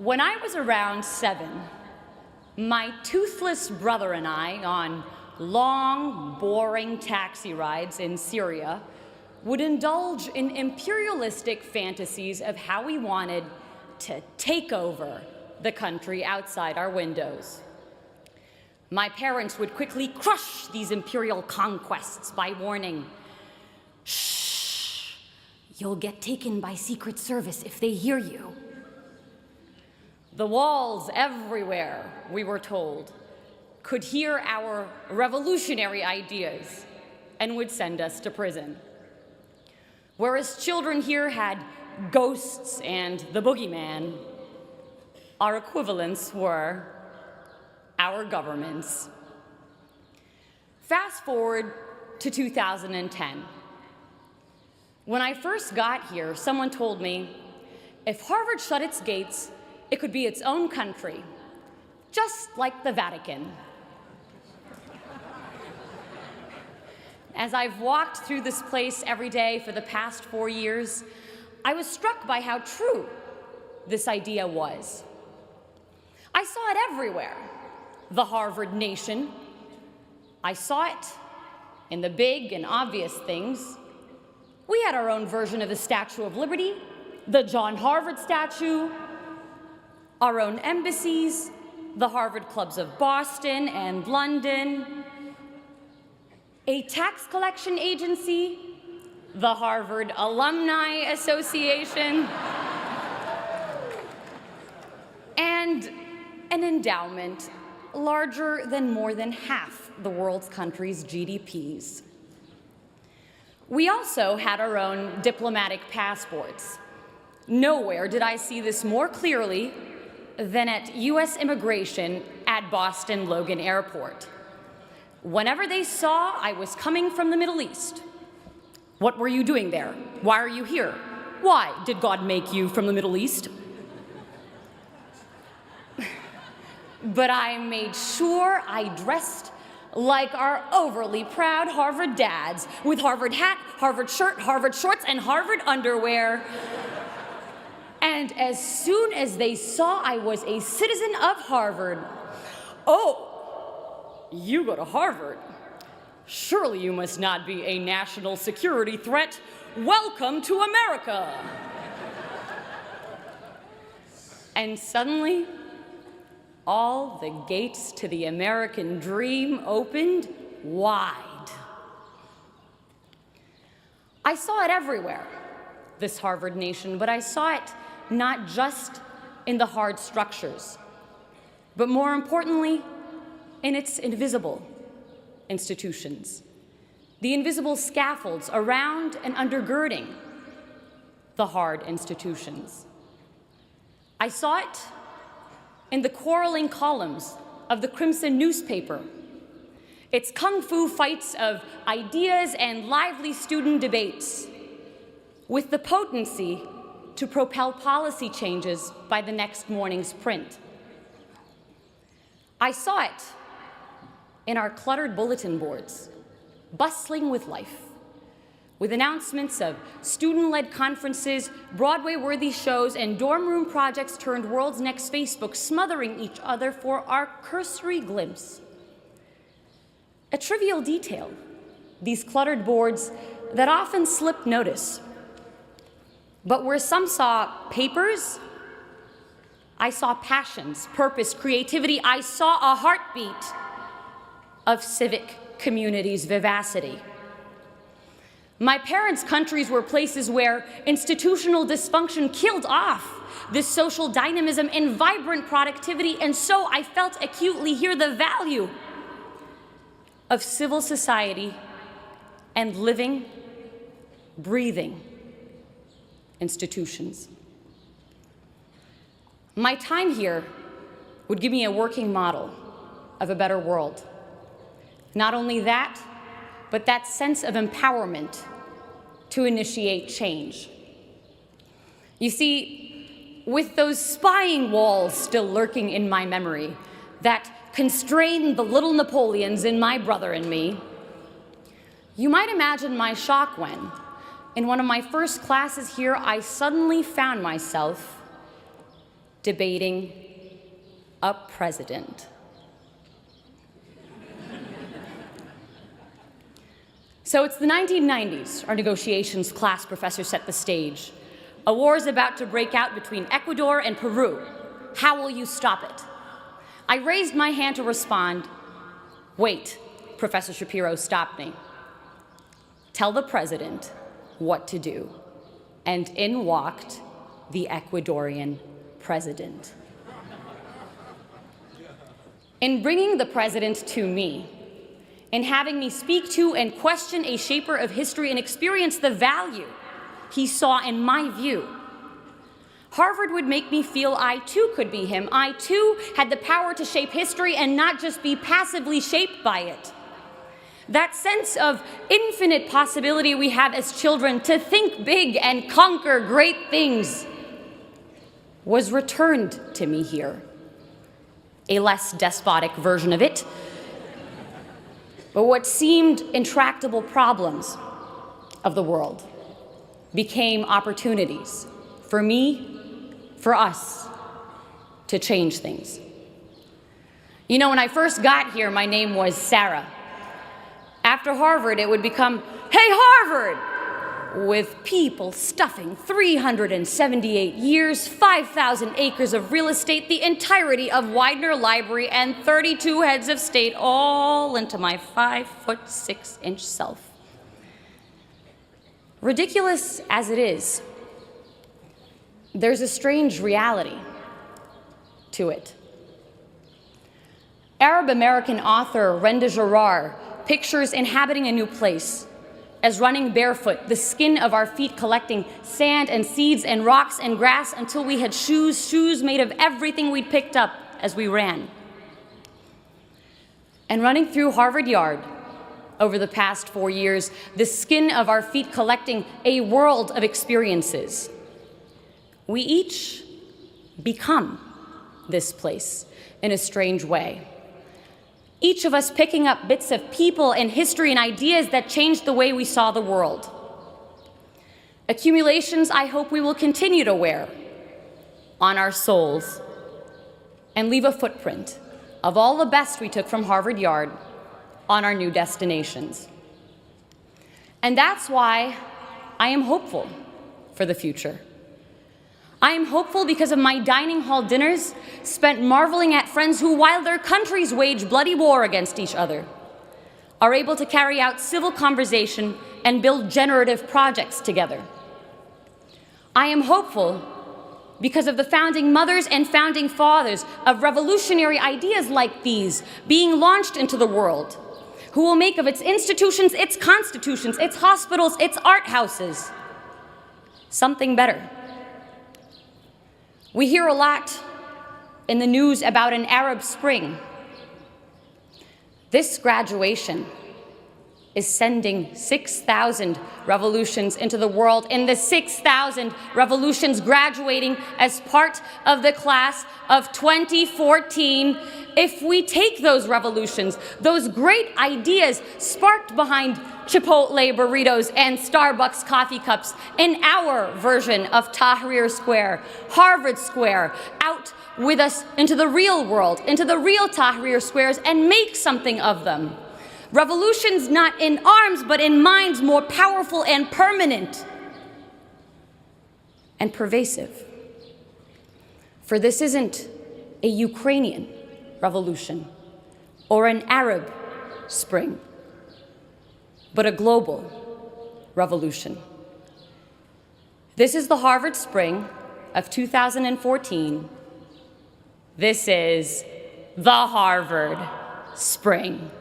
When I was around 7, my toothless brother and I, on long, boring taxi rides in Syria, would indulge in imperialistic fantasies of how we wanted to take over the country outside our windows. My parents would quickly crush these imperial conquests by warning, "Shh, you'll get taken by Secret Service if they hear you." The walls everywhere, we were told, could hear our revolutionary ideas and would send us to prison. Whereas children here had ghosts and the boogeyman, our equivalents were our governments. Fast forward to 2010. When I first got here, someone told me, if Harvard shut its gates, it could be its own country, just like the Vatican. As I've walked through this place every day for the past 4 years, I was struck by how true this idea was. I saw it everywhere, the Harvard nation. I saw it in the big and obvious things. We had our own version of the Statue of Liberty, the John Harvard statue, our own embassies, the Harvard clubs of Boston and London, a tax collection agency, the Harvard Alumni Association, and an endowment larger than more than half the world's countries' GDPs. We also had our own diplomatic passports. Nowhere did I see this more clearly than at US immigration at Boston Logan Airport. Whenever they saw I was coming from the Middle East, "What were you doing there? Why are you here? Why did God make you from the Middle East?" But I made sure I dressed like our overly proud Harvard dads, with Harvard hat, Harvard shirt, Harvard shorts, and Harvard underwear. And as soon as they saw I was a citizen of Harvard, "Oh, you go to Harvard? Surely you must not be a national security threat. Welcome to America." And suddenly, all the gates to the American dream opened wide. I saw it everywhere, this Harvard nation, but I saw it not just in the hard structures, but more importantly, in its invisible institutions, the invisible scaffolds around and undergirding the hard institutions. I saw it in the quarreling columns of the Crimson newspaper, its kung fu fights of ideas and lively student debates, with the potency to propel policy changes by the next morning's print. I saw it in our cluttered bulletin boards, bustling with life, with announcements of student-led conferences, Broadway-worthy shows, and dorm room projects turned World's Next Facebook, smothering each other for our cursory glimpse. A trivial detail, these cluttered boards that often slip notice. But where some saw papers, I saw passions, purpose, creativity. I saw a heartbeat of civic community's vivacity. My parents' countries were places where institutional dysfunction killed off this social dynamism and vibrant productivity, and so I felt acutely here the value of civil society and living, breathing institutions. My time here would give me a working model of a better world. Not only that, but that sense of empowerment to initiate change. You see, with those spying walls still lurking in my memory that constrained the little Napoleons in my brother and me, you might imagine my shock when, in one of my first classes here, I suddenly found myself debating a president. So it's the 1990s. Our negotiations class professor set the stage. A war is about to break out between Ecuador and Peru. How will you stop it? I raised my hand to respond. Wait, Professor Shapiro stopped me. Tell the president what to do. And in walked the Ecuadorian president. In bringing the president to me, in having me speak to and question a shaper of history and experience the value he saw in my view, Harvard would make me feel I too could be him. I too had the power to shape history and not just be passively shaped by it. That sense of infinite possibility we have as children to think big and conquer great things was returned to me here. A less despotic version of it. But what seemed intractable problems of the world became opportunities for me, for us, to change things. You know, when I first got here, my name was Sarah. After Harvard, it would become, "Hey, Harvard!" with people stuffing 378 years, 5,000 acres of real estate, the entirety of Widener Library, and 32 heads of state all into my 5'6" self. Ridiculous as it is, there's a strange reality to it. Arab-American author Renda Jarrar pictures inhabiting a new place as running barefoot, the skin of our feet collecting sand and seeds and rocks and grass until we had shoes made of everything we'd picked up as we ran. And running through Harvard Yard over the past 4 years, the skin of our feet collecting a world of experiences. We each become this place in a strange way. Each of us picking up bits of people and history and ideas that changed the way we saw the world. Accumulations I hope we will continue to wear on our souls and leave a footprint of all the best we took from Harvard Yard on our new destinations. And that's why I am hopeful for the future. I am hopeful because of my dining hall dinners spent marveling at friends who, while their countries wage bloody war against each other, are able to carry out civil conversation and build generative projects together. I am hopeful because of the founding mothers and founding fathers of revolutionary ideas like these being launched into the world, who will make of its institutions, its constitutions, its hospitals, its art houses, something better. We hear a lot in the news about an Arab Spring. This graduation is sending 6,000 revolutions into the world, and the 6,000 revolutions graduating as part of the class of 2014. If we take those revolutions, those great ideas sparked behind Chipotle burritos and Starbucks coffee cups in our version of Tahrir Square, Harvard Square, out with us into the real world, into the real Tahrir Squares, and make something of them. Revolutions not in arms, but in minds, more powerful and permanent and pervasive. For this isn't a Ukrainian revolution or an Arab Spring, but a global revolution. This is the Harvard Spring of 2014. This is the Harvard Spring.